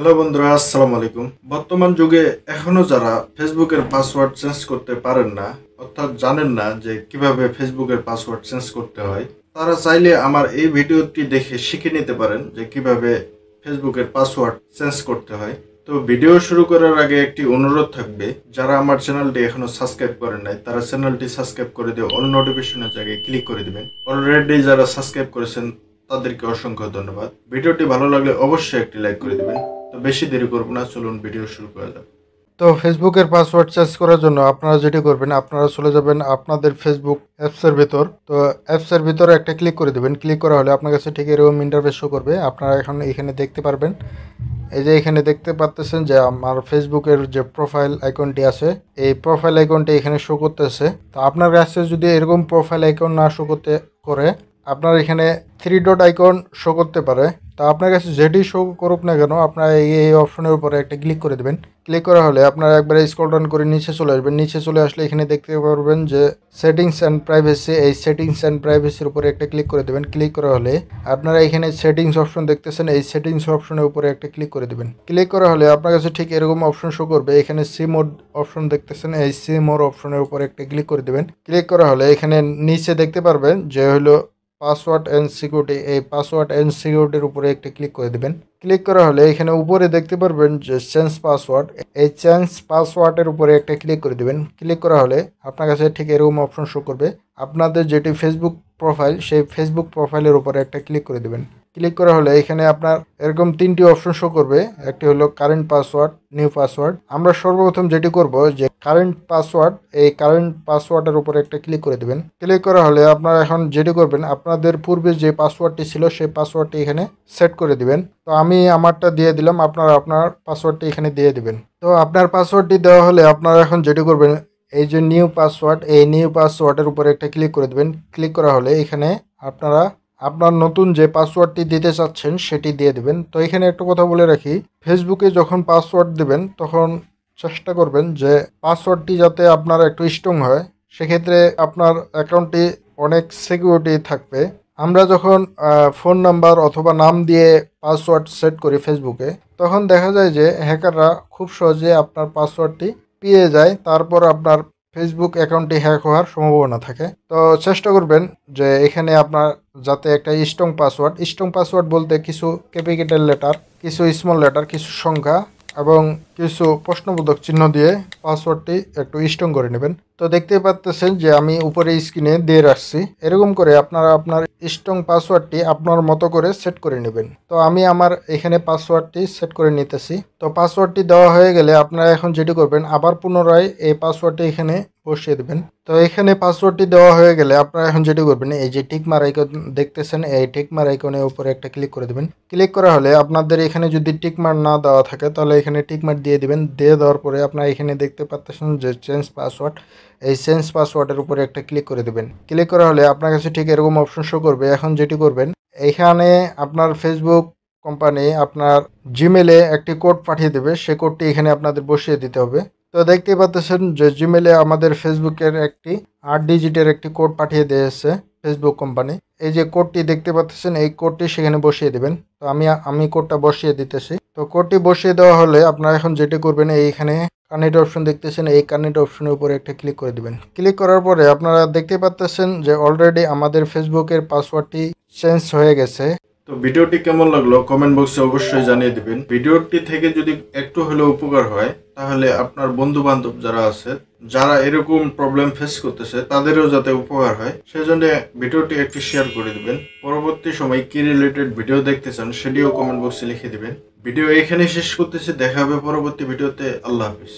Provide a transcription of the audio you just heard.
Hello বন্ধুরা, আসসালামু আলাইকুম। বর্তমান যুগে এখনো যারা ফেসবুকের পাসওয়ার্ড চেঞ্জ করতে পারেন না, অর্থাৎ জানেন না যে কিভাবে ফেসবুকের পাসওয়ার্ড চেঞ্জ করতে হয়, তারা চাইলে আমার এই ভিডিওটি দেখে শিখে নিতে পারেন যে কিভাবে ফেসবুকের পাসওয়ার্ড চেঞ্জ করতে হয়। তো ভিডিও শুরু করার আগে একটি অনুরোধ থাকবে, যারা আমার চ্যানেলটি এখনো সাবস্ক্রাইব করেন নাই তারা চ্যানেলটি সাবস্ক্রাইব করে দিয়ে অল নোটিফিকেশনের জায়গায় ক্লিক করে দিবেন। অলরেডি যারা সাবস্ক্রাইব করেছেন তাদেরকে অসংখ্য ধন্যবাদ। ভিডিওটি ভালো লাগলে অবশ্যই একটি লাইক করে দিবেন। তো বেশি দেরি করবো না, চলুন ভিডিও শুরু করা যাক। তো ফেসবুকের পাসওয়ার্ড চেঞ্জ করার জন্য আপনারা যেটি করবেন, আপনারা চলে যাবেন আপনাদের ফেসবুক অ্যাপসের ভিতর। তো অ্যাপসের ভিতরে একটা ক্লিক করে দেবেন। ক্লিক করা হলে আপনার কাছে ঠিক এরকম ইন্টারফেস শো করবে। আপনারা এখন এখানে দেখতে পারবেন, এই যে এখানে দেখতে পাচ্ছেন যে আমার ফেসবুকের যে প্রোফাইল আইকনটি আছে, এই প্রোফাইল আইকনটি এখানে শো করতেছে। তো আপনার কাছে যদি এরকম প্রোফাইল আইকন না শো করতে করে, আপনার এখানে 3 ডট আইকন শো করতে পারে। তো আপনার কাছে যেটি শো করুক না কেন, আপনারা এই অপশনের উপরে একটা ক্লিক করে দেবেন। ক্লিক করা হলে আপনারা একবারে স্ক্রল ডাউন করে নিচে চলে আসবেন। নিচে চলে আসলে এখানে দেখতে পারবেন যে সেটিংস অ্যান্ড প্রাইভেসি, এই সেটিংস অ্যান্ড প্রাইভেসির উপরে একটা ক্লিক করে দেবেন। ক্লিক করা হলে আপনারা এখানে সেটিংস অপশন দেখতেছেন, এই সেটিংস অপশনের উপরে একটা ক্লিক করে দেবেন। ক্লিক করা হলে আপনার কাছে ঠিক এরকম অপশন শো করবে। এখানে সি মোড অপশন দেখতেছেন, এই সি মোড অপশনের উপরে একটা ক্লিক করে দেবেন। ক্লিক করা হলে এখানে নিচে দেখতে পারবেন যে হলো পাসওয়ার্ড অ্যান্ড সিকিউরিটি, এই পাসওয়ার্ড অ্যান্ড সিকিউরিটির উপরে একটা ক্লিক করে দেবেন। ক্লিক করা হলে এখানে উপরে দেখতে পারবেন যে চেঞ্জ পাসওয়ার্ড, এই চেঞ্জ পাসওয়ার্ডের উপরে একটা ক্লিক করে দেবেন। ক্লিক করা হলে আপনার কাছে ঠিক এরকম অপশন শো করবে। আপনাদের যেটি ফেসবুক প্রোফাইল, সেই ফেসবুক প্রোফাইলের উপরে একটা ক্লিক করে দেবেন। ক্লিক করা হলে এখানে আপনার এরকম 3টি অপশন শো করবে। একটি হলো কারেন্ট পাসওয়ার্ড, নিউ পাসওয়ার্ড। আমরা সর্বপ্রথম যেটি করব যে কারেন্ট পাসওয়ার্ড, এই কারেন্ট পাসওয়ার্ডের উপরে একটা ক্লিক করে দেবেন। ক্লিক করা হলে আপনারা এখন যেটি করবেন, আপনাদের পূর্বে যে পাসওয়ার্ডটি ছিল সেই পাসওয়ার্ডটি এখানে সেট করে দিবেন। তো আমি আমারটা দিয়ে দিলাম, আপনারা আপনার পাসওয়ার্ডটি এখানে দিয়ে দিবেন। তো আপনার পাসওয়ার্ডটি দেওয়া হলে আপনারা এখন যেটি করবেন, এই যে নিউ পাসওয়ার্ড, এই নিউ পাসওয়ার্ডের উপরে একটা ক্লিক করে দেবেন। ক্লিক করা হলে এখানে আপনারা আপনার নতুন যে পাসওয়ার্ডটি দিতে চাচ্ছেন সেটি দিয়ে দেবেন। তো এখানে একটা কথা বলে রাখি, ফেসবুকে যখন পাসওয়ার্ড দেবেন তখন চেষ্টা করবেন যে পাসওয়ার্ডটি যাতে আপনার একটু স্ট্রং হয়, সেক্ষেত্রে আপনার অ্যাকাউন্টটি অনেক সিকিউরিটি থাকবে। আমরা যখন ফোন নাম্বার অথবা নাম দিয়ে পাসওয়ার্ড সেট করি ফেসবুকে, তখন দেখা যায় যে হ্যাকাররা খুব সহজে আপনার পাসওয়ার্ডটি পেয়ে যায়, তারপর আপনার ফেসবুক অ্যাকাউন্টটি হ্যাক হওয়ার সম্ভাবনা থাকে। তো চেষ্টা করবেন যে এখানে আপনার যাতে একটা স্ট্রং পাসওয়ার্ড বলতে কিছু ক্যাপিটাল লেটার, কিছু স্মল লেটার, কিছু সংখ্যা এবং কিছু প্রশ্নবোধক চিহ্ন দিয়ে পাসওয়ার্ডটি একটু স্ট্রং করে নেবেন। তো দেখতেই পাচ্ছেন যে আমি উপরে স্ক্রিনে দিয়ে রাখছি। এরকম করে আপনারা আপনার স্ট্রং পাসওয়ার্ডটি আপনার মতো করে সেট করে নেবেন। তো আমি আমার এখানে পাসওয়ার্ডটি সেট করে নিতেছি। তো পাসওয়ার্ডটি দেওয়া হয়ে গেলে আপনারা এখন যেটি করবেন, আবার পুনরায় এই পাসওয়ার্ডটি এখানে বসিয়ে দেবেন। তো এখানে পাসওয়ার্ডটি দেওয়া হয়ে গেলে আপনারা এখন যেটি করবেন, এই যে টিকমার আইকন দেখতেছেন, এই টিকমার আইকনের উপরে একটা ক্লিক করে দেবেন। ক্লিক করা হলে আপনাদের এখানে যদি টিকমার না দেওয়া থাকে তাহলে এখানে টিকমার দিয়ে দিবেন। দিয়ে দেওয়ার পরে আপনারা এখানে দেখতে পাচ্ছেন যে চেঞ্জ পাসওয়ার্ড, এই চেঞ্জ পাসওয়ার্ডের উপরে একটা ক্লিক করে দেবেন। ক্লিক করা হলে আপনার কাছে ঠিক এরকম অপশন শো করবে। এখন যেটি করবেন, এখানে আপনার ফেসবুক কোম্পানি আপনার জিমেলে একটি কোড পাঠিয়ে দেবে, সেই কোডটি এখানে আপনাদের বসিয়ে দিতে হবে। তো দেখতেই পাচ্ছেন যে জিমেলে আমাদের ফেসবুকের একটি 8 ডিজিটের একটি কোড পাঠিয়ে দিয়েছে ফেসবুক কোম্পানি। এই যে কোডটি দেখতে পাচ্ছেন, এই কোডটি সেখানে বসিয়ে দেবেন। তো আমি কোডটা বসিয়ে দিতেছি। তো কোডটি বসিয়ে দেওয়া হলে আপনারা এখন যেটি করবেন, এইখানে কানেক্ট অপশন দেখতেছেন, এই কানেক্ট অপশনের উপরে একটা ক্লিক করে দিবেন। ক্লিক করার পরে আপনারা দেখতে পাচ্ছেন যে অলরেডি আমাদের ফেসবুকের পাসওয়ার্ডটি চেঞ্জ হয়ে গেছে। তো ভিডিওটি কেমন লাগলো কমেন্ট বক্সে অবশ্যই জানিয়ে দিবেন। ভিডিওটি থেকে যদি একটু হলেও উপকার হয়, তাহলে আপনার বন্ধু বান্ধব যারা আছে, যারা এরকম প্রবলেম ফেস করতেছে, তাদেরও যাতে উপকার হয়, সেজন্য ভিডিওটি একটু শেয়ার করে দিবেন। পরবর্তী সময় কি রিলেটেড ভিডিও দেখতে চান সেটিও কমেন্ট বক্সে লিখে দিবেন। ভিডিও এখানে শেষ করতেছি, দেখা হবে পরবর্তী ভিডিওতে। আল্লাহ হাফিজ।